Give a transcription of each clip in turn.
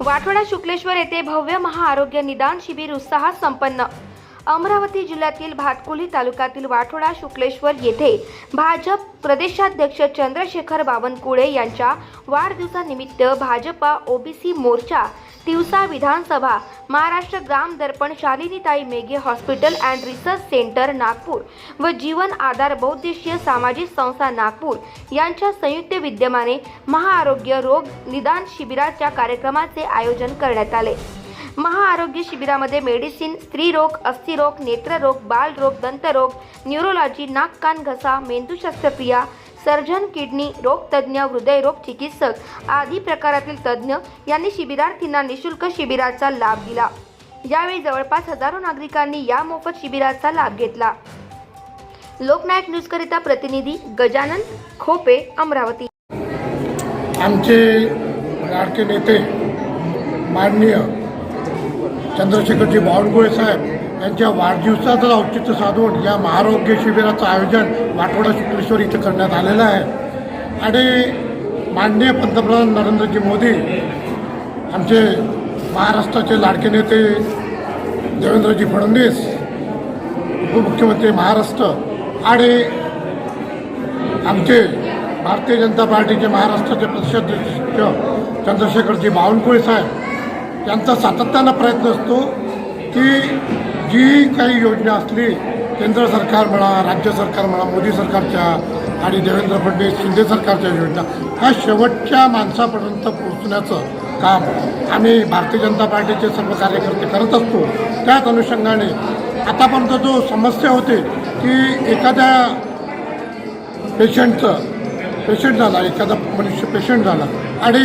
वाठोडा शुक्लेश्वर येथे भव्य महाआरोग्य निदान शिबिर उत्साहात संपन्न। अमरावती जिल्ह्यातील भातकुली तालुक्यातील वाठोडा शुक्लेश्वर येथे भाजप प्रदेशाध्यक्ष चंद्रशेखर बावनकुळे यांच्या वाढदिवसानिमित्त भाजपा ओबीसी मोर्चा तिवसा विधानसभा Maharashtra Gram Darpan Shalinitai Meghe hospital and research centre Nagpur व जीवन आधार बहुउद्देशीय सामाजिक संस्था नागपूर यांच्या संयुक्त विद्यमाने महाआरोग्य रोग निदान शिबिराच्या कार्यक्रमाचे आयोजन करण्यात आले। महाआरोग्य शिबिरामध्ये मेडिसिन, स्त्रीरोग, अस्थिरोग, नेत्ररोग, बालरोग, दंतरोग, न्यूरोलॉजी, नाक कान घसा, मेंदू शस्त्रक्रिया, सर्जन, किडनी रोग तज्ञ, हृदयरोग चिकित्सक आदी प्रकारातील तज्ञ यांनी शिबिरार्थींना निशुल्क शिबिराचा लाभ दिला। यावेळी जवळपास हजारो नागरिकांनी या मोफत शिबिराचा लाभ घेतला। लोकनायक न्यूज करिता प्रतिनिधी गजानन खोपे, अमरावती। आमचे लाडके नेते माननीय चंद्रशेखरजी बावनकुळे साहेब यांच्या वाढदिवसाचं औचित्य साधून या महाआरोग्य शिबिराचं आयोजन वाठोडा शुक्लेश्वर इथं करण्यात आलेलं आहे। आणि माननीय पंतप्रधान नरेंद्रजी मोदी, आमचे महाराष्ट्राचे लाडके नेते देवेंद्रजी फडणवीस, उपमुख्यमंत्री महाराष्ट्र आणि आमचे भारतीय जनता पार्टीचे महाराष्ट्राचे प्रदेशाध्यक्ष चंद्रशेखरजी बावनकुळे साहेब यांचा सातत्यानं प्रयत्न असतो की जी काही योजना असली केंद्र सरकार म्हणा, राज्य सरकार म्हणा, मोदी सरकारच्या आणि देवेंद्र फडणवीस शिंदे सरकारच्या योजना ह्या शेवटच्या माणसापर्यंत पोहोचण्याचं काम आम्ही भारतीय जनता पार्टीचे सर्व कार्यकर्ते करत असतो। त्याच अनुषंगाने आतापर्यंत जो समस्या होते की एखाद्या पेशंट झाला, एखादा मनुष्य पेशंट झाला आणि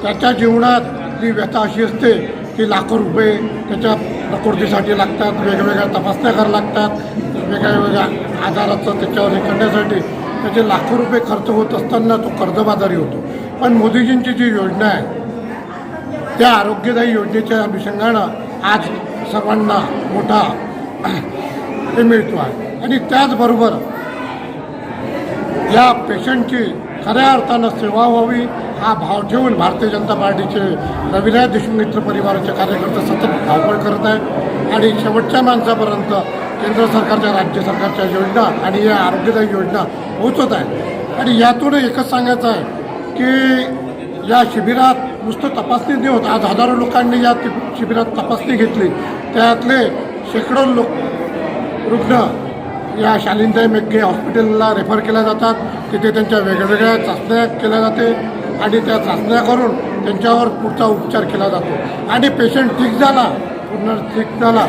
त्याच्या जीवनातली व्यथा अशी असते की लाखो रुपये त्याच्या प्रकृतीसाठी लागतात, वेगवेगळ्या तपासण्या कराव्या लागतात, वेगळ्या आजाराचं त्याच्यावर हे करण्यासाठी त्याचे लाखो रुपये खर्च होत असताना तो कर्जबाजारी होतो। पण मोदीजींची जी योजना आहे त्या आरोग्यदायी योजनेच्या अनुषंगानं आज सर्वांना मोठा हे मिळतो आहे। आणि त्याचबरोबर या पेशंटची खऱ्या अर्थानं सेवा व्हावी हा भाव ठेवून भारतीय जनता पार्टीचे रविराज देशमुख मित्र परिवाराचे कार्यकर्ते सतत धावपळ करत आहेत आणि शेवटच्या माणसापर्यंत केंद्र सरकारच्या, राज्य सरकारच्या योजना आणि या आरोग्यदायी योजना पोहोचत आहेत। आणि यातून एकच सांगायचं आहे की या शिबिरात नुसतं तपासणी नाही होत। आज हजारो लोकांनी या शिबिरात तपासणी घेतली, त्यातले शेकडो रुग्ण या शालिनीताई मेघे हॉस्पिटलला रेफर केल्या जातात। तिथे त्यांच्या वेगवेगळ्या चाचण्या केल्या जाते आणि त्या चाचण्या करून त्यांच्यावर पुढचा उपचार केला जातो आणि पेशंट ठीक झाला, पूर्ण ठीक झाला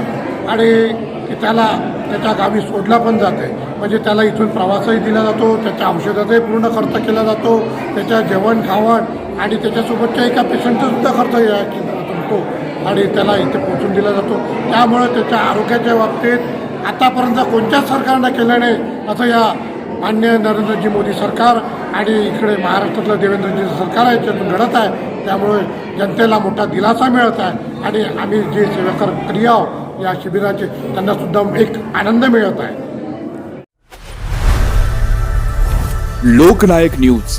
आणि त्याला त्याच्या गावी सोडला पण जाते। म्हणजे त्याला इथून प्रवासही दिला जातो, त्याच्या औषधाचाही पूर्ण खर्च केला जातो, त्याच्या जेवण खावण आणि त्याच्यासोबतच्या एका पेशंटचा सुद्धा खर्च या केंद्रातून होतो आणि त्याला इथे पोचून दिला जातो। त्यामुळे त्याच्या आरोग्याच्या बाबतीत आतापर्यंत कोणत्याच सरकारनं केलं नाही असं या माननीय नरेंद्रजी मोदी सरकार आणि इकडे महाराष्ट्रातलं देवेंद्रजी सरकार आहे त्यातून घडत आहे। त्यामुळे जनतेला मोठा दिलासा मिळत आहे आणि आम्ही जे सेवा करी आहोत या शिबिराचे त्यांनासुद्धा एक आनंद मिळत आहे। लोकनायक न्यूज